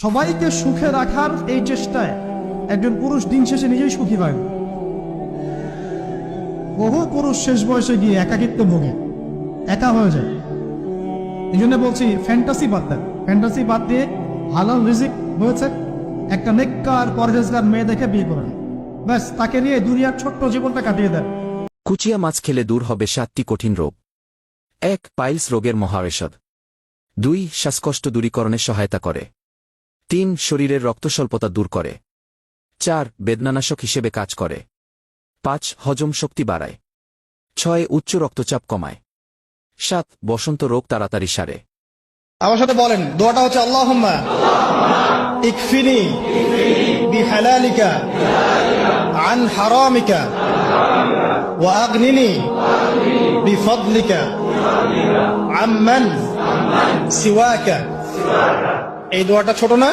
সবাইকে সুখে রাখার এই চেষ্টায় একজন পুরুষ দিন শেষে নিজেই সুখী হয়। বহু পুরুষ শেষ বয়সে গিয়ে একাকিত্ব ভোগে, একা হয়ে যায়। এই জন্য বলছি ফ্যান্টাসি বাদ দেন, ফ্যান্টাসি বাদ দিয়ে হালাল রিজিক হয়েছে একটা নেককার পরহেজগার মেয়ে দেখে বিয়ে করেন, ব্যাস তাকে নিয়ে দুনিয়ার ছোট্ট জীবনটা কাটিয়ে দেন। কুচিয়া মাছ খেলে দূর হবে 7টি কঠিন রোগ। 1. পাইলস রোগের মহাঔষধ। 2. শ্বাসকষ্ট দূরীকরণে সহায়তা করে। 3. শরীরের রক্তস্বল্পতা দূর করে। 4. বেদনানাশক হিসেবে কাজ করে। 5. হজম শক্তি বাড়ায়। 6. উচ্চ রক্তচাপ কমায়। 7. বসন্ত রোগ তাড়াতাড়ি সারে। আমার সাথে বলেন, দোয়াটা হচ্ছে আল্লাহুম্মা ইকফিনি বিহালালিকা আন হারামিকা ওয়া আগনিনি বিফদলিকা আম্মান সিওয়াকা। এই দোয়াটা ছোট না?